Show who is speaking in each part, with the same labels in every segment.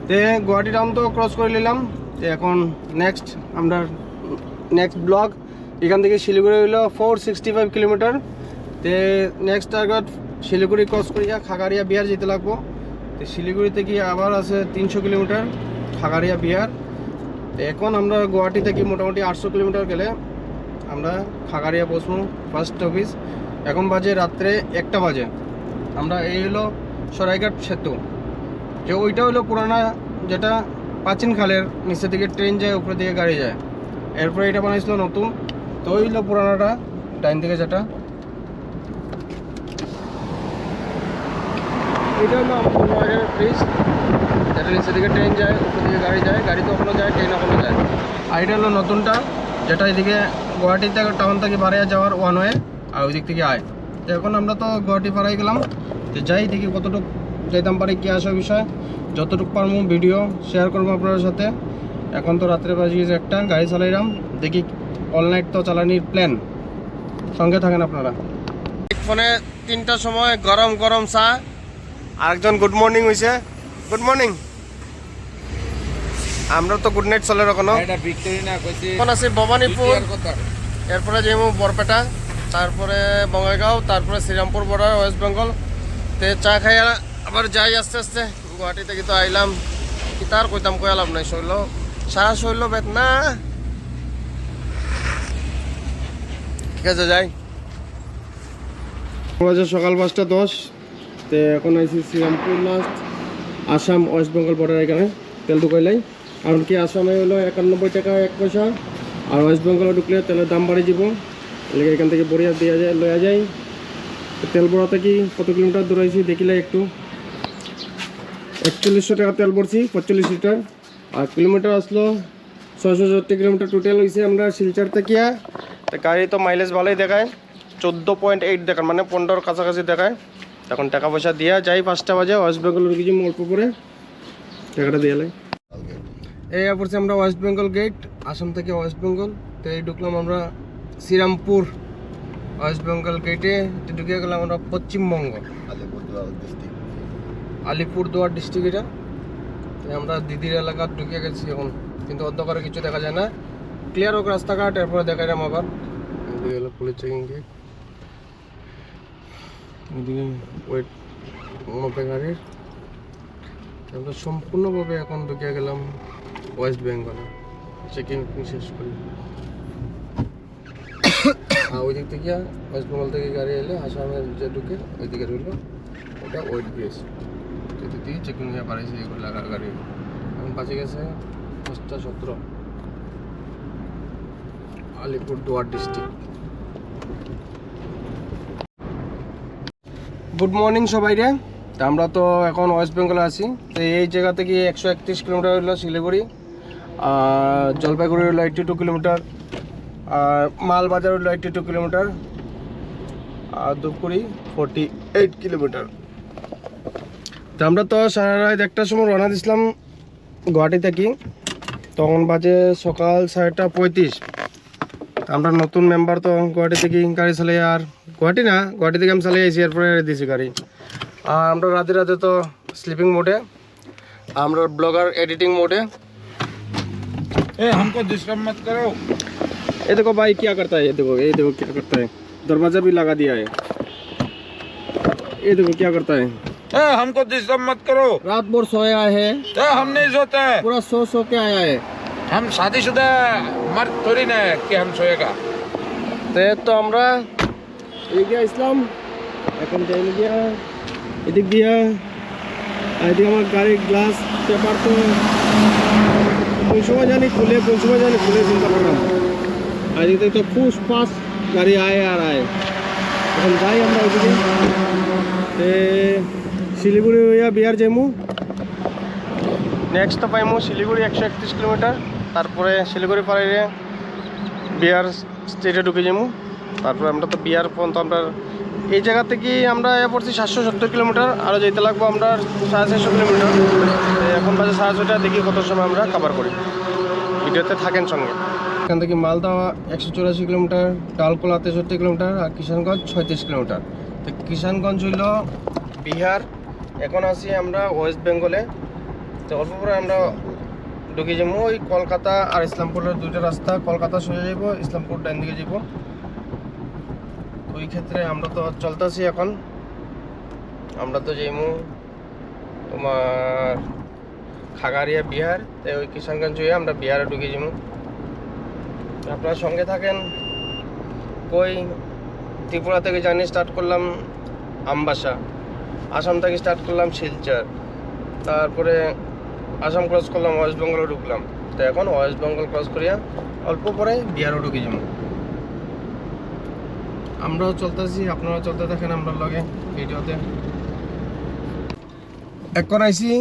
Speaker 1: তে গুয়াহাটি টাউন তো ক্রস করে নিলাম। এখন নেক্সট আমরা নেক্সট ব্লক এখান থেকে শিলিগুড়ি হইলো 465 কিলোমিটার। তে নেক্সট টার্গেট শিলিগুড়ি ক্রস করিয়া খাগাড়িয়া বিহার যেতে লাগবো। তো শিলিগুড়ি থেকে আবার আছে 300 কিলোমিটার খাগাড়িয়া বিহার। তো এখন আমরা গুয়াহাটি থেকে মোটামুটি 800 কিলোমিটার গেলে আমরা খাগাড়িয়া পৌঁছবো ফার্স্ট অফিস। এখন বাজে রাত্রে 1টা বাজে। আমরা এই হলো সরাইঘাট সেতু, যে ওইটা হলো পুরানা, যেটা প্রাচীন খালের নিচের দিকে ট্রেন যায়, উপরের দিকে গাড়ি যায়। এরপরে এটা বানাইছিল নতুন, তো ওই হলো পুরানাটা ডাইন থেকে যেটা। এটা হলো আমাদের ব্রিজ, যেটা নিচের দিকে ট্রেন যায়, উপরের দিকে গাড়ি যায়। গাড়ি তো ওখানে যায়, ট্রেন ওখানে যায়। আর এটা হলো নতুনটা, যেটা এদিকে গুয়াহাটি থেকে টাউন থেকে বাড়িয়া যাওয়ার ওয়ান ওয়ে, আর ওই দিক থেকে আয়। তো এখন আমরা তো গুয়াহাটি পাড়াই গেলাম, তো যাই দেখি কতটুকু যাইতাম পারি, কী আসা বিষয়। যতটুকু পারবো ভিডিও শেয়ার করবো আপনাদের সাথে। এখন তো রাত্রে বাজে গেছে 1টা, গাড়ি চালাইলাম, দেখি অল নাইট তো চালানির প্ল্যান। সঙ্গে থাকেন আপনারা। ফোনে 3টার সময় গরম গরম চা, আরেকজন গুড মর্নিং হয়েছে। Good morning. আমরা তো গুড নাইট চলে এখনো। এখন আছি ভবানীপুর, এরপরে যাইমু বরপেটা, তারপরে বঙ্গাইগাঁও, তারপরে শ্রীরামপুর বর্ডার ওয়েস্ট বেঙ্গল। তে চা খাই আবার যাই আস্তে আস্তে। গুয়াহাটি থেকে তো আইলাম, কি তার কইতাম, কই লাভ নাই। শৈল সারা শৈল বেদনা। ঠিক আছে যাই। সকাল 5টা 10। তো এখন আইসি Srirampur last, Assam West Bengal border. এখানে তেল ঢুকাইলাই, কারণ কি আসামে হলো 91 টাকা 1 পয়সা, আর ওয়েস্ট বেঙ্গলে ঢুকলে তেলের দাম বাড়িয়ে যাব। এলাকা এখান থেকে বড়িয়া দেওয়া যায়, লয়া যায়। তেল ভরাতে কি কত কিলোমিটার দৌড়াইছি দেখিলে একটু। 4100 টাকা তেল ভরছি 45 লিটার, আর কিলোমিটার আসলো 670 কিলোমিটার টোটাল হয়েছে। আমরা শিলচর থেকে, গাড়ি তো মাইলেজ ভালোই দেখায়, 14.8 দেখায়, মানে 15 কাছাকাছি দেখায়। এখন টাকা পয়সা দিয়া যাই। 5টা বাজে ওয়েস্ট বেঙ্গল ঢুকেছি, অল্প করে টাকাটা দিয়ে লাই। এই পড়ছি আমরা ওয়েস্ট বেঙ্গল গেট, আসাম থেকে ওয়েস্ট বেঙ্গল। তো এই ঢুকলাম আমরা শ্রীরামপুর ওয়েস্ট বেঙ্গল গেটে। ঢুকে গেলাম আমরা পশ্চিমবঙ্গ, আলিপুরদুয়ার ডিস্ট্রিক্ট। এটা আমরা দিদির এলাকা ঢুকে গেছি এখন, কিন্তু অন্ধকারে কিছু দেখা যায় না। ক্লিয়ার হোক রাস্তাঘাট, এরপরে দেখা যাম আবার। এদিকে হলো পুলিশ চেকিং গেট, এদিকে ওয়েট মপে গাড়ির। আমরা সম্পূর্ণভাবে এখন ঢুকে গেলাম ওয়েস্ট বেঙ্গলে, চেকিং শেষ করি। আর ওই দিক থেকে ওয়েস্ট বেঙ্গল থেকে গাড়ি এলে আসামের যে ঢুকে ওই দিকে রইল, ওটা ওয়েট ব্রিজ। যদি দিয়ে চেকিং হয়ে পারেছে এগুলো লাগা গাড়ি। এখন বাঁচে গেছে 5টা 17, আলিপুরদুয়ার ডিস্ট্রিক্ট। গুড মর্নিং সবাই রে। তা আমরা তো এখন ওয়েস্ট বেঙ্গলে আছি। তো এই জায়গা থেকে 131 কিলোমিটার হইলো শিলিগুড়ি, আর জলপাইগুড়ি হইলো 82 কিলোমিটার, আর মালবাজার হইলো 82 কিলোমিটার, আর ধূপগুড়ি 48 কিলোমিটার। তো আমরা তো সারা রাত 1টার সময় রওনা দিয়েছিলাম গুয়াহাটি থেকে, তখন বাজে সকাল 6:35। আমরা নতুন মেম্বার তো গুয়াহাটি থেকে গাড়ি চালাই, আর গুয়াহাটি থেকে আমি চালিয়ে আইছি, এরপরে দিয়েছি গাড়ি। আর আমরা রাতে রাতে তো স্লিপিং মোডে, আমরা ব্লগার एडिटिंग मोडे।
Speaker 2: हमको डिस्टर्ब मत करो।
Speaker 1: ये देखो भाई क्या करता है, ये देखो क्या करता है, दरवाजा भी लगा दिया है। ये देखो क्या करता है।
Speaker 2: हमको डिस्टर्ब मत करो।
Speaker 1: रात भर सोया है,
Speaker 2: हम नहीं सोते हैं।
Speaker 1: पूरा सो के आया है।
Speaker 2: हम शादीशुदा मर्द थोड़ी ना है कि हम सोएगा।
Speaker 1: তো আমরা এদিকে আসলাম, এখন যাই গিয়া এদিক দিয়া। এদিকে আমার গাড়ির গ্লাস পেপার তো কোন সময় জানি খুলে, কোন সময় জানি খুলে চিন্তা করলাম। আর এদিকে তো ফুস ফাস গাড়ি আয় আর আয়। এখন যাই আমরা ওইদিকে শিলিগুড়ি হইয়া বিহার যাইমু। নেক্সট তো পাইমু শিলিগুড়ি 131 কিলোমিটার, তারপরে শিলিগুড়ি পাড়াইয়ে বিহার স্টেটে ঢুকে যাবো। তারপরে আমরা তো বিহার পর্যন্ত আমরা এই জায়গা থেকে আমরা পড়ছি 770 কিলোমিটার, আরও যেতে লাগবো আমরা 650 কিলোমিটার। এখন বাজে 6:30, দেখি কত সময় আমরা কভার করি। ভিডিওতে থাকেন সঙ্গে। এখান থেকে মালদা 184 কিলোমিটার, ডালকোলা 63 কিলোমিটার, আর কিষানগঞ্জ 36 কিলোমিটার। তো কিষানগঞ্জ হইল বিহার। এখন আছি আমরা ওয়েস্ট বেঙ্গলে। তো অল্প পরে আমরা ঢুকে যাবো ওই কলকাতা আর ইসলামপুরের দুইটা রাস্তা। কলকাতা সোজা যাব, ইসলামপুর ডান দিকে যাব। ওই ক্ষেত্রে আমরা তো চলতেছি এখন, আমরা তো যাইমু তোমার খাগারিয়া বিহার, তাই ওই কিষানগঞ্জ হয়ে আমরা বিহারে ঢুকে যাবো। আপনারা সঙ্গে থাকেন। কই ত্রিপুরা থেকে জার্নি স্টার্ট করলাম আমবাসা, আসাম থেকে স্টার্ট করলাম শিলচর, তারপরে আসাম ক্রস করলাম, ওয়েস্ট বেঙ্গলে ঢুকলাম। তো এখন ওয়েস্ট বেঙ্গল ক্রস করিয়া অল্প পরে বিহারও ঢুকে যাবো। আমরাও চলতেছি, আপনারাও চলতে থাকেন আমরা লগে ভিডিওতে। এখন আইসি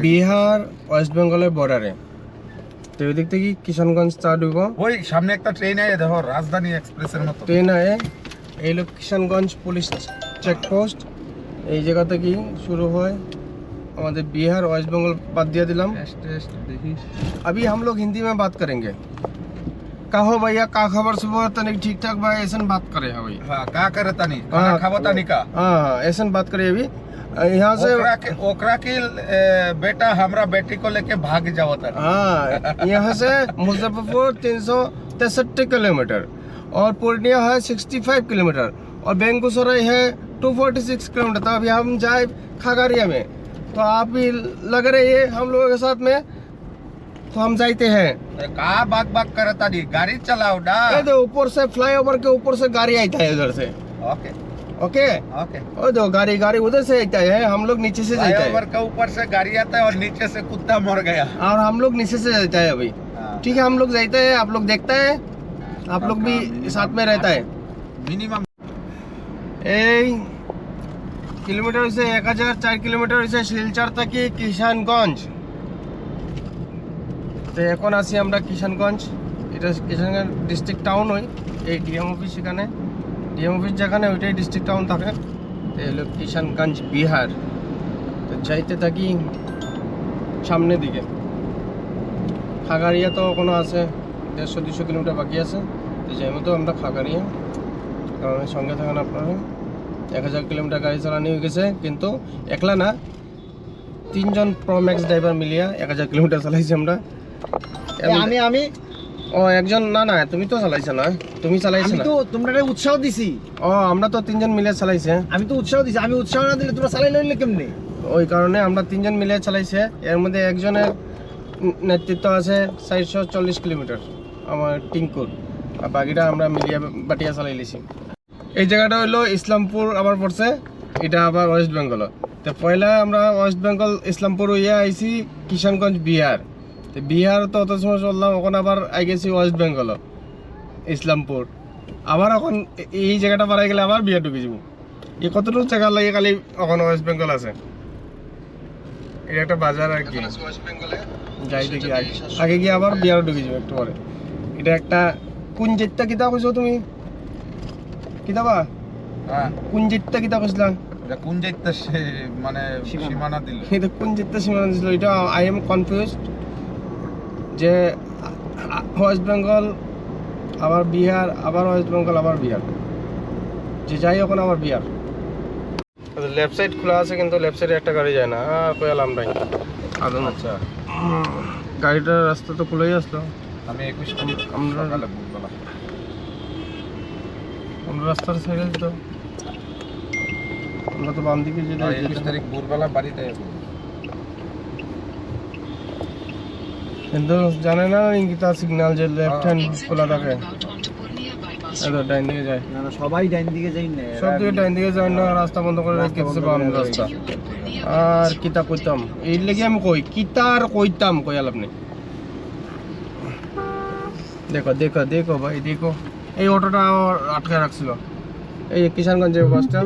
Speaker 1: বিহার ওয়েস্ট বেঙ্গলের বর্ডারে। তো ওই দিক থেকে কিষানগঞ্জ স্টার্ট হইব।
Speaker 2: ওই সামনে একটা ট্রেন আয় দেখো, রাজধানী এক্সপ্রেসের মতো
Speaker 1: ট্রেন আয়ে এই লোক কিষানগঞ্জ পুলিশ চেকপোস্ট, এই জায়গা থেকে শুরু হয় আমাদের बिहार वेस्ट बंगाल बात दिया दिलम। अभी हम लोग हिंदी में बात करेंगे। का हो भैया, का खबर सुबह तनिक ठीक ठाक भाई, ऐसा बात करे है भाई।
Speaker 2: हाँ का करे तनी खाना खाबो तनी का।
Speaker 1: हाँ ऐसा बात करे अभी यहाँ से।
Speaker 2: ओकरा की बेटा हमरा बेटी को लेके भाग जाओ तनी।
Speaker 1: हाँ यहाँ से मुजफ्फरपुर 363 किलोमीटर और पूर्णिया है 65 किलोमीटर और बेगूसराय है 246 किलोमीटर। तो अभी हम जाए खगड़िया में, तो आप भी लग रही है हम लोगों के साथ में, तो हम जाते हैं।
Speaker 2: का बाग बाग करे तनी, गाड़ी चलाओ ना।
Speaker 1: ये तो ऊपर से फ्लाईओवर के ऊपर से गाड़ी आता है उधर से।
Speaker 2: Okay
Speaker 1: okay
Speaker 2: okay.
Speaker 1: ओ दो गाड़ी उधर से आता है, हम लोग नीचे से जाते
Speaker 2: फ्लाईओवर
Speaker 1: हैं
Speaker 2: के ऊपर से गाड़ी आता है और नीचे से कुत्ता मर गया।
Speaker 1: और हम लोग नीचे से जाते हैं अभी। ठीक है हम लोग जाते हैं, आप लोग देखते हैं, आप लोग भी साथ में रहता है।
Speaker 2: मिनिमाम
Speaker 1: এই কিলোমিটার হয়েছে 1004 কিলোমিটার হয়েছে শিলচর থেকে কিষানগঞ্জ। তো এখন আছি আমরা কিষানগঞ্জ, এটা কিষানগঞ্জ ডিস্ট্রিক্ট টাউন হয়। এই ডিএম অফিস, সেখানে ডিএম অফিস যেখানে ওইটাই ডিস্ট্রিক্ট টাউন থাকে। তো হলো কিষানগঞ্জ বিহার। তো যাইতে থাকি সামনের দিকে। খাগাড়িয়া তো কোনো আছে 150-200 কিলোমিটার বাকি আছে। তো যাই মতো আমরা খাগাড়িয়া, কারণ সঙ্গে থাকেন আপনারা। 1000 কিলোমিটার গাড়ি চালানি হয়ে গেছে, কিন্তু একলা না, 3 জন প্রো ম্যাক্স ড্রাইভার মিলিয়া 1000 কিলোমিটার চালাইছি আমরা।
Speaker 3: আমি
Speaker 1: ও একজন না না, তুমি তো চালাইছো না, তুমি চালাইছো না
Speaker 3: তো তোমরা উৎসাহ দিছি।
Speaker 1: ও আমরা তো 3 জন মিলে চালাইছে।
Speaker 3: আমি তো উৎসাহ দিছি, আমি উৎসাহ না দিলে তোমরা চালাই লইলে কেমনে?
Speaker 1: ওই কারণে আমরা 3 জন মিলে চালাইছে। এর মধ্যে একজনের নেতৃত্ব আছে 440 কিলোমিটার, আমার টিঙ্কুর, আর বাকিটা আমরা মিলিয়া বাটিয়া চালাই লিছি। এই জায়গাটা হলো ইসলামপুর আবার পড়ছে, এটা আবার ওয়েস্ট বেঙ্গল। তো পয়লা আমরা ওয়েস্ট বেঙ্গল ইসলামপুর হইয়া আইছি কিষানগঞ্জ বিহার। তো বিহার তো অত সময় চললাম, ওখানে আবার আই গেছি ওয়েস্ট বেঙ্গল ইসলামপুর। আবার এখন এই জায়গাটা পারাই গেলে আবার বিহার ঢুকে যাবো। এই কতটুকু জায়গা লাগে খালি ওখানে ওয়েস্ট বেঙ্গল আছে। এটা একটা বাজার আর কি, যাই দেখি আগে গিয়ে আবার বিহার ঢুকে যাবো একটু পরে। এটা একটা কুঞ্জিত্তা কিতা কইছো তুমি, কিতাবা
Speaker 2: হ্যাঁ
Speaker 1: কুঞ্জিত্তা কিতা কইছিলা?
Speaker 2: এটা কোন যাইতে মানে সীমানা দিল।
Speaker 1: এটা কুঞ্জিত্তা সীমানা দিছিল। এটা আই এম কনফিউজড যে ওয়েস্ট বেঙ্গল আবার বিহার, আবার ওয়েস্ট বেঙ্গল, আবার বিহার, যে যাই ওখানে আবার বিহার। লেফট সাইড খোলা আছে, কিন্তু লেফট সাইডে একটা গাড়ি যায় না। আর কয়ালাম নাই আদম।
Speaker 2: আচ্ছা
Speaker 1: গাড়িটার রাস্তা তো খুলেই আসলো।
Speaker 2: আমি 21 তারিখ
Speaker 1: আমরা
Speaker 2: সকালে ভোরবেলা
Speaker 1: আমরা রাস্তার সাইডে তো, আমরা তো বাম দিকে যেটা
Speaker 2: 21 তারিখ ভোরবেলা বাড়িতে যাব।
Speaker 1: কিন্তু জানে না ইঙ্গিতা সিগন্যাল যে লেফট হ্যান্ড খোলা থাকে, এবার ডাইন দিকে যায়।
Speaker 3: না না সবাই ডাইন দিকে যাই না,
Speaker 1: সব দিকে ডাইন দিকে যায় না, রাস্তা বন্ধ করে রেখেছে বাম রাস্তা। আর কিতা কইতাম, এই লেগে আমি কই কিতা আর কইতাম, কইয়াল আপনি দেখো দেখো দেখো ভাই দেখো, এই অটোটা আটকে রাখছিল এই কিষানগঞ্জের বাসটা।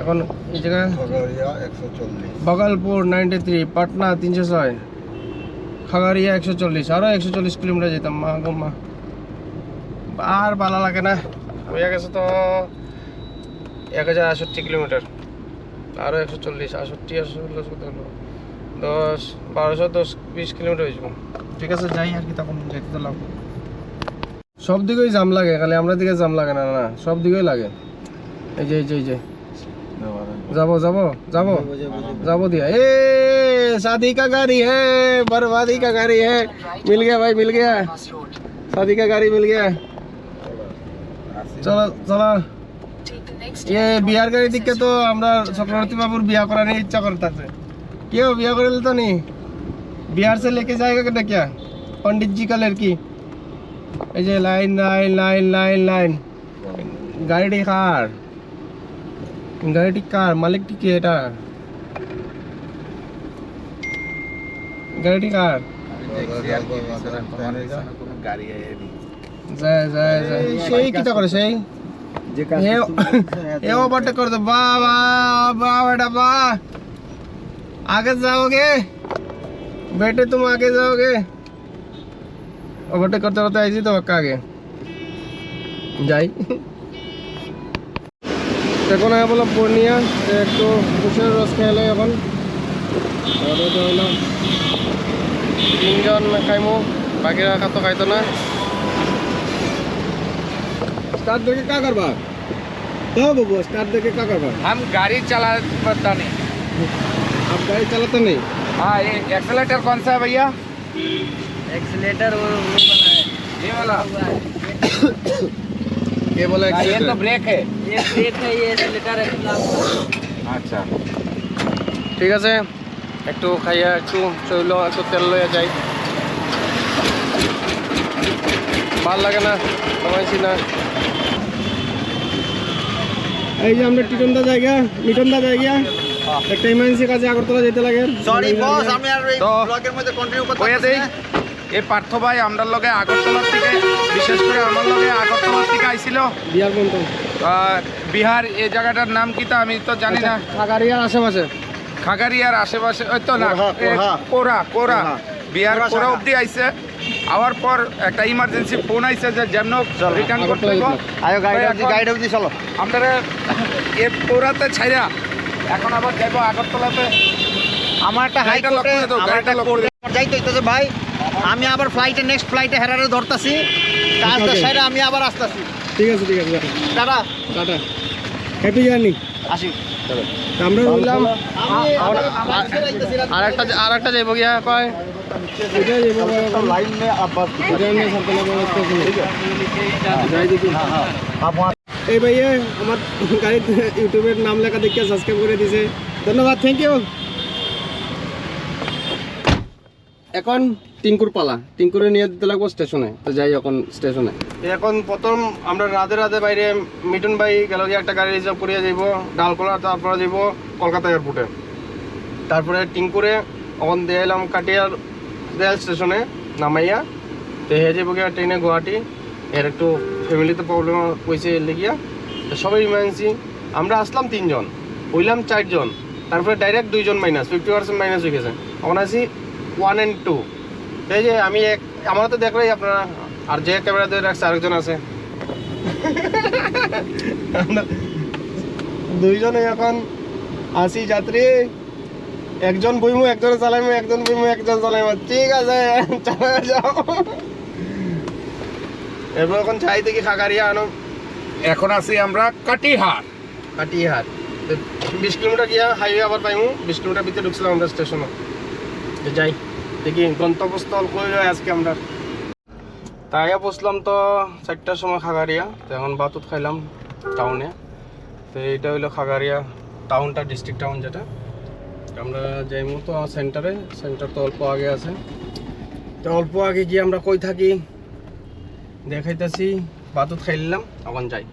Speaker 1: এখন এই জায়গায় বগলপুর 93, পাটনা 306, খাগাড়িয়া 140, আরো 140 কিলোমিটার যেতাম। মা গো মা, আর ভালো লাগে না। হয়ে গেছে তো 1068 কিলোমিটার, আরো 140, 68 কত হলো, 10 1210 20 কিলোমিটার হয়ে যাবো। ঠিক আছে যাই আর কি, তখন যেতে তো লাগবে। সব দিকেই জাম লাগে, খালি আমরা দিকে জাম লাগে না, না সব দিকেই লাগে। এই যে এই যে এই যে যাবো যাবো যাবো যাবো দিয়া, এ शादी का गाड़ी है, बर्बादी का गाड़ी है। मिल गया भाई, मिल गया, शादी का गाड़ी मिल गया। চলো চলো, বিয়ার গাড়ি দিকে তো আমরা চক্রবর্তী বাবুর বিয়া করার ইচ্ছা করতেছে। কেউ বিয়া করে তো নি, बिहार से लेके जाएगा क्या पंडित जी का लड़की? এই যে line line line line line, গাড়িটি কার? গাড়িটি কার? মালিকটি কে? এটা গাড়িটি কার? যায় যায় যায়, সেই কিটা করে সেই
Speaker 3: যে কাজ
Speaker 1: এ ওভারটেক করে দে। বাহ বাহ বাহ বেটা বাহ, आगे जाओगे बेटे, तुम आगे जाओगे। ओवरटेक करते करते ऐसी तो पक्का आगे যাই। এখন আমি বললাম পূর্ণিয়া, একটু কুশের রস খেলে এখন তিনজন খাইমু, বাকিরা তো খাইতো না। स्टार्ट देके क्या करवा? तो बाबू स्टार्ट देके क्या करवा?
Speaker 2: हम गाड़ी चला पता नहीं।
Speaker 1: आप गाड़ी चलाते नहीं?
Speaker 2: हाँ, ये एक्सेलेटर कौन सा है भैया?
Speaker 3: एक्सीलेटर वो वाला है,
Speaker 2: ये वाला।
Speaker 1: ये बोला
Speaker 2: हाँ, ये तो ब्रेक है।
Speaker 3: ये ब्रेक है, ये एक्सीलेटर है।
Speaker 2: अच्छा,
Speaker 1: ঠিক আছে, একটু খাইয়া একটু চইল, একটু তেল লইয়া যাই। ভাল লাগে না কমাইছি না। এই যে আমরা টিটনদা জায়গা, মিটনদা জায়গা, একটা ইমার্জেন্সি কাজে আগরতলা যেতে লাগে।
Speaker 3: সরি বস, আমি আর এই
Speaker 2: তো
Speaker 3: ব্লগের মধ্যে কন্টিনিউ করতে
Speaker 2: কইয়া দেই, এই পার্থ ভাই আমরার লগে আগরতলার থেকে, বিশেষ করে আমার লগে আগরতলার থেকে আইছিল।
Speaker 1: বিহার পর্যন্ত
Speaker 2: বিহার, এই জায়গাটার নাম কি তা আমি তো জানি না।
Speaker 1: খাগারিয়ার আশেপাশে,
Speaker 2: খাগারিয়ার আশেপাশে, ওই তো না,
Speaker 3: কোরহা,
Speaker 2: কোরা কোরা, বিহার
Speaker 3: কোরা
Speaker 2: কোরা
Speaker 3: শাখা।
Speaker 2: অব্দি আইছে। আওয়ার পর একটা ইমার্জেন্সি ফোন আইছে যে যেমন রিটার্ন করতে
Speaker 1: আগরতলা
Speaker 2: হইব।
Speaker 3: আয়ো গাইড
Speaker 2: তো
Speaker 3: অবধি,
Speaker 2: এখন
Speaker 3: গাইড অবধি চলো।
Speaker 2: আমরা এ কোরাতে ছাইরা এখন আবার যাইব আগরতলাতে।
Speaker 3: আমার একটা
Speaker 2: গাড়িটা lock
Speaker 3: হাইকোর্টে,
Speaker 2: করে দাও,
Speaker 3: আমার
Speaker 2: গাড়িটা
Speaker 3: একটা
Speaker 2: lock করে
Speaker 3: কোর্টে যাইতে হইতেছে ভাই। আমি আবার ফ্লাইটে, নেক্সট ফ্লাইটে হেরারে ধরতাছি। কাজটা
Speaker 1: Okay.
Speaker 3: সেরে আমি আবার আসতাছি।
Speaker 1: ঠিক আছে ঠিক আছে,
Speaker 3: টাটা,
Speaker 1: টাটা, হ্যাপি জার্নি।
Speaker 3: আসি।
Speaker 1: আমরা বললাম
Speaker 3: লাইন
Speaker 1: আর একটা যাইব গিয়া কয় এটা যাইব
Speaker 3: में आप बस
Speaker 1: এটা নিয়ে সরকার যাই দেখি।
Speaker 3: आप वहाँ
Speaker 1: এই ভাইয়া আমার গাড়ির ইউটিউবের নাম লেখা দেখে সাবস্ক্রাইব করে দিছে, ধন্যবাদ, থ্যাংক ইউ। এখন টিঙ্কুর পালা, টিঙ্কুরে নিয়ে দিতে লাগবো স্টেশনে। তো যাই এখন স্টেশনে। এখন প্রথম আমরা রাধে রাধে বাইরে মিটন ভাই গেল গিয়ে একটা গাড়ি রিজার্ভ করিয়া যাইব ডালকোলা, তারপরে যাইব কলকাতা এয়ারপোর্টে। তারপরে টিঙ্কুরে এখন দিয়ে এলাম কাটিয়ার রেল স্টেশনে নামাইয়া, তো হয়ে যাবো গিয়া ট্রেনে গুয়াহাটি। এর একটু ফ্যামিলিতে প্রবলেম হয়েছে এর লেগিয়া, তো সবাই ইমার্জেন্সি। আমরা আসলাম 3 জন, হইলাম 4 জন, তারপরে ডাইরেক্ট 2 জন মাইনাস, 50% মাইনাস হয়ে গেছে। এখন আছি 1 and 2। এই যে আমি আমার তো দেখলেই আপনারা, আর যে ক্যামেরা ধরে রাখছে আরেকজন আছে। আমরা 2 জনে এখন আসি যাত্রী, একজন বইমু, একজন চালাইমু, একজন বইমু, একজন চালাইমু। ঠিক আছে, চালাই যাও। এরপর এখন চাই দেখি খাগারিয়া আনো।
Speaker 2: এখন আছি আমরা কাটিহার।
Speaker 1: কাটিহাট 20 কিলোমিটার গিয়া হাইওয়ে আবার পাইমু। 20 কিলোমিটার ভিতরে ঢুকছিলাম আমরা স্টেশনে। তো যাই দেখি গন্তব্যস্থল কই যায় আজকে আমরা। তাই বসলাম তো 4টার সময় খাগারিয়া। তো এখন বাতুত খাইলাম টাউনে। তো এইটা হইলো খাগারিয়া টাউনটা, ডিস্ট্রিক্ট টাউন যেটা। আমরা যাইমু তো সেন্টারে, সেন্টার তো অল্প আগে আছে। তো অল্প আগে গিয়ে আমরা কই থাকি দেখাইতেছি। বাতুত খাইলাম, এখন যাই,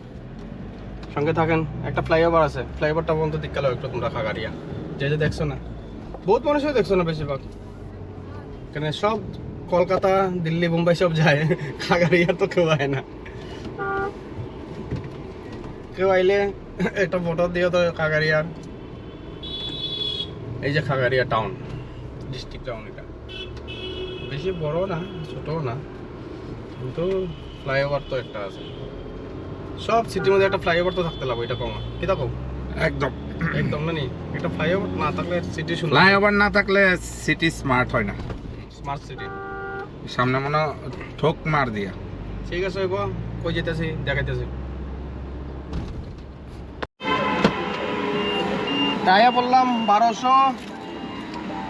Speaker 1: সঙ্গে থাকেন। একটা ফ্লাইওভার আছে, ফ্লাইওভারটা পর্যন্ত দিকালো একটু তোমরা খাগারিয়া যে দেখছো না, বহুত মানুষই দেখছো না বেশিরভাগ। কেন সব কলকাতা, দিল্লি, মুম্বাই সব যায়, খাগারিয়া তো কেউ আয় না। কেউ আইলে একটা ফটো দিও তো খাগারিয়ার। এই যে খাগারিয়া টাউন, ডিস্ট্রিক্ট টাউন। এটা বেশি বড় না, ছোটও না, কিন্তু ফ্লাইওভার তো একটা আছে। সব সিটির মধ্যে একটা ফ্লাইওভার তো থাকতে লাগবে, এটা কম কি থাকো
Speaker 2: একদম
Speaker 1: একদম না নি। একটা ফ্লাইওভার না থাকলে সিটি সুন্দর,
Speaker 2: ফ্লাইওভার না থাকলে সিটি স্মার্ট হয় না।
Speaker 1: Smart city.
Speaker 2: সামনে মনে ঠোক মার দিয়া।
Speaker 1: ঠিক আছে, হইব কই যেতেছি দেখাইতেছি। তাইয়া বললাম 1200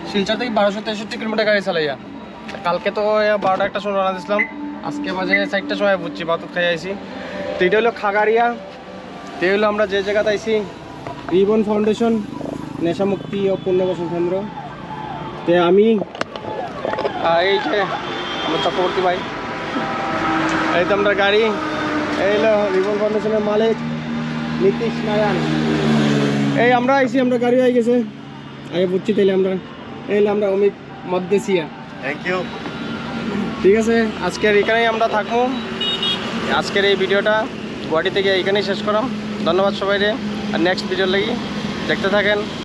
Speaker 1: শিলচর থেকে 1263 কিলোমিটার গাড়ি চালাইয়া। কালকে তো 12টা একটা সময় রানা দিয়েছিলাম, আজকে বাজে 4টার সময় বুঝছি বাতুত খাই আইছি। তো এটা হলো খাগাড়িয়া। তো এই হলো আমরা যে জায়গাতে আইছি, রিবন ফাউন্ডেশন নেশামুক্তি ও পুনর্বাসন কেন্দ্র। তো আমি এই যে আমার চক্রবর্তী ভাই, এই তো আমরা গাড়ি, এই হলো রিবন ফাউন্ডেশনের মালিক নীতিশ নারায়ণ। এই আমরা আইছি, আমরা গাড়ি হয়ে গেছে আগে বুঝছি। তাইলে আমরা এই হলো আমরা অমিত মধ্যেসিয়া।
Speaker 2: Thank you.
Speaker 1: ঠিক আছে, আজকের এখানেই আমরা থাকবো। আজকের এই ভিডিওটা গুয়াহাটি থেকে এইখানেই শেষ করাম। ধন্যবাদ সবাই রে, আর নেক্সট ভিডিওর লাগি দেখতে থাকেন।